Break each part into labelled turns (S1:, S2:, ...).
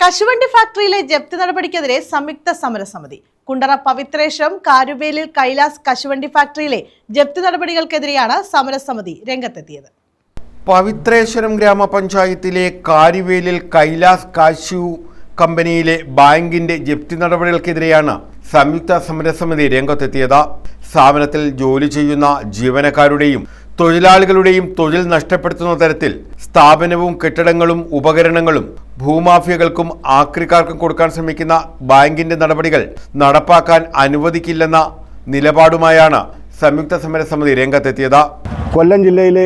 S1: കശുവണ്ടി ഫാക്ടറിയിലെ ജപ്തി നടപടിക്കെതിരെ സംയുക്ത സമരസമിതി. കുണ്ടറ പവിത്രേശ്വരം കാരുവേലിൽ കൈലാസ് കശുവണ്ടി ഫാക്ടറിയിലെ ജപ്തി നടപടികൾക്കെതിരെയാണ് സമരസമിതി രംഗത്തെത്തിയത്.
S2: പവിത്രേശ്വരം ഗ്രാമപഞ്ചായത്തിലെ കാരുവേലിൽ കൈലാസ് കാഷ്യൂ കമ്പനിയിലെ ബാങ്കിന്റെ ജപ്തി നടപടികൾക്കെതിരെയാണ് സംയുക്ത സമരസമിതി രംഗത്തെത്തിയത്. സ്ഥാപനത്തിൽ ജോലി ചെയ്യുന്ന ജീവനക്കാരുടെയും തൊഴിലാളികളുടെയും തൊഴിൽ നഷ്ടപ്പെടുത്തുന്ന തരത്തിൽ സ്ഥാപനവും കെട്ടിടങ്ങളും ഉപകരണങ്ങളും ഭൂമാഫിയകൾക്കും ആക്രിക്കാർക്കും കൊടുക്കാൻ ശ്രമിക്കുന്ന ബാങ്കിന്റെ നടപടികൾ നടപ്പാക്കാൻ അനുവദിക്കില്ലെന്ന നിലപാടുമായാണ് സംയുക്ത സമരസമിതി രംഗത്തെത്തിയത്.
S3: കൊല്ലം ജില്ലയിലെ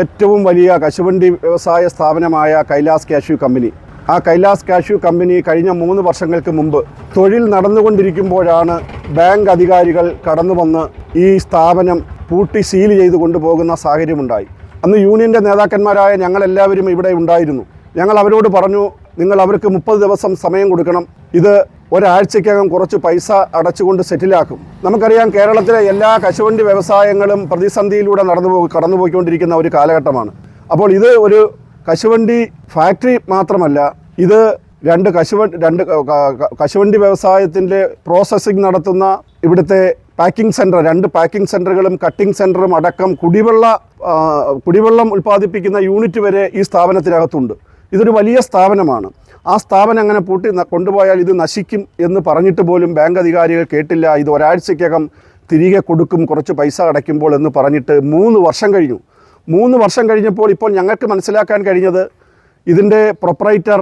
S3: ഏറ്റവും വലിയ കശുവണ്ടി വ്യവസായ സ്ഥാപനമായ കൈലാസ് കാഷ്യൂ കമ്പനി, ആ കൈലാസ് കാഷ്യൂ കമ്പനി കഴിഞ്ഞ 3 വർഷങ്ങൾക്ക് മുമ്പ് തൊഴിൽ നടന്നുകൊണ്ടിരിക്കുമ്പോഴാണ് ബാങ്ക് അധികാരികൾ കടന്നു വന്ന് ഈ സ്ഥാപനം പൂട്ടി സീൽ ചെയ്ത് കൊണ്ടുപോകുന്ന സാഹചര്യമുണ്ടായി. അന്ന് യൂണിയൻ്റെ നേതാക്കന്മാരായ ഞങ്ങളെല്ലാവരും ഇവിടെ ഉണ്ടായിരുന്നു. ഞങ്ങൾ അവരോട് പറഞ്ഞു, നിങ്ങൾ അവർക്ക് 30 ദിവസം സമയം കൊടുക്കണം, ഇത് ഒരാഴ്ചക്കകം കുറച്ച് പൈസ അടച്ചുകൊണ്ട് സെറ്റിലാക്കും. നമുക്കറിയാം, കേരളത്തിലെ എല്ലാ കശുവണ്ടി വ്യവസായങ്ങളും പ്രതിസന്ധിയിലൂടെ കടന്നുപോയിക്കൊണ്ടിരിക്കുന്ന ഒരു കാലഘട്ടമാണ്. അപ്പോൾ ഇത് ഒരു കശുവണ്ടി ഫാക്ടറി മാത്രമല്ല, ഇത് രണ്ട് കശുവണ്ടി വ്യവസായത്തിൻ്റെ പ്രോസസ്സിംഗ് നടത്തുന്ന ഇവിടുത്തെ പാക്കിംഗ് സെൻറ്റർ, 2 പാക്കിംഗ് സെൻറ്ററുകളും കട്ടിംഗ് സെൻറ്ററും അടക്കം കുടിവെള്ളം ഉൽപ്പാദിപ്പിക്കുന്ന യൂണിറ്റ് വരെ ഈ സ്ഥാപനത്തിനകത്തുണ്ട്. ഇതൊരു വലിയ സ്ഥാപനമാണ്. ആ സ്ഥാപനം അങ്ങനെ പൂട്ടി കൊണ്ടുപോയാൽ ഇത് നശിക്കും എന്ന് പറഞ്ഞിട്ട് പോലും ബാങ്ക് അധികാരികൾ കേട്ടില്ല. ഇത് ഒരാഴ്ചക്കകം തിരികെ കൊടുക്കും, കുറച്ച് പൈസ അടയ്ക്കുമ്പോൾ എന്ന് പറഞ്ഞിട്ട് 3 വർഷം കഴിഞ്ഞു. 3 വർഷം കഴിഞ്ഞപ്പോൾ ഇപ്പോൾ ഞങ്ങൾക്ക് മനസ്സിലാക്കാൻ കഴിഞ്ഞത്, ഇതിൻ്റെ പ്രൊപ്പറേറ്റർ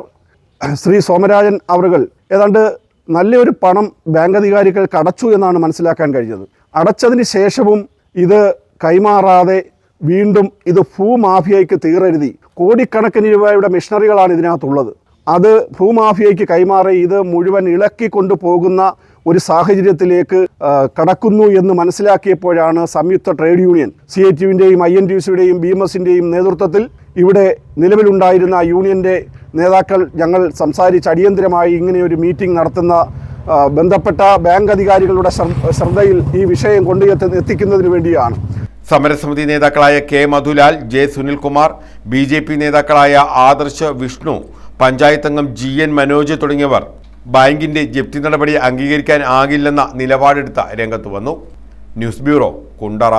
S3: ശ്രീ സോമരാജൻ അവറുകൾ ഏതാണ്ട് നല്ലൊരു പണം ബാങ്ക് അധികാരികൾക്ക് അടച്ചു എന്നാണ് മനസ്സിലാക്കാൻ കഴിഞ്ഞത്. അടച്ചതിന് ശേഷവും ഇത് കൈമാറാതെ വീണ്ടും ഇത് ഭൂമാഫിയയ്ക്ക് തീറെഴുതി കോടിക്കണക്കിന് രൂപയുടെ മെഷീനറികളാണ് ഇതിനകത്തുള്ളത്. അത് ഭൂമാഫിയയ്ക്ക് കൈമാറി ഇത് മുഴുവൻ ഇളക്കിക്കൊണ്ടു പോകുന്ന ഒരു സാഹചര്യത്തിലേക്ക് കടക്കുന്നു എന്ന് മനസ്സിലാക്കിയപ്പോഴാണ് സംയുക്ത ട്രേഡ് യൂണിയൻ CITUവിൻ്റെയും INTUCയുടെയും BMSൻ്റെയും നേതൃത്വത്തിൽ ഇവിടെ നിലവിലുണ്ടായിരുന്ന യൂണിയൻ്റെ നേതാക്കൾ ഞങ്ങൾ സംസാരിച്ച് അടിയന്തരമായി ഇങ്ങനെയൊരു മീറ്റിംഗ് നടത്തുന്ന ബന്ധപ്പെട്ട ബാങ്ക് അധികാരികളുടെ ശ്രദ്ധയിൽ ഈ വിഷയം എത്തിക്കുന്നതിന് വേണ്ടിയാണ്.
S2: സമരസമിതി നേതാക്കളായ K Madhulal, J Sunilkumar, BJP നേതാക്കളായ ആദർശ് വിഷ്ണു, പഞ്ചായത്ത് അംഗം GN മനോജ് തുടങ്ങിയവർ ബാങ്കിന്റെ ജപ്തി നടപടി അംഗീകരിക്കാൻ ആകില്ലെന്ന നിലപാടെടുത്ത രംഗത്ത് വന്നു. News bureau, Kundara.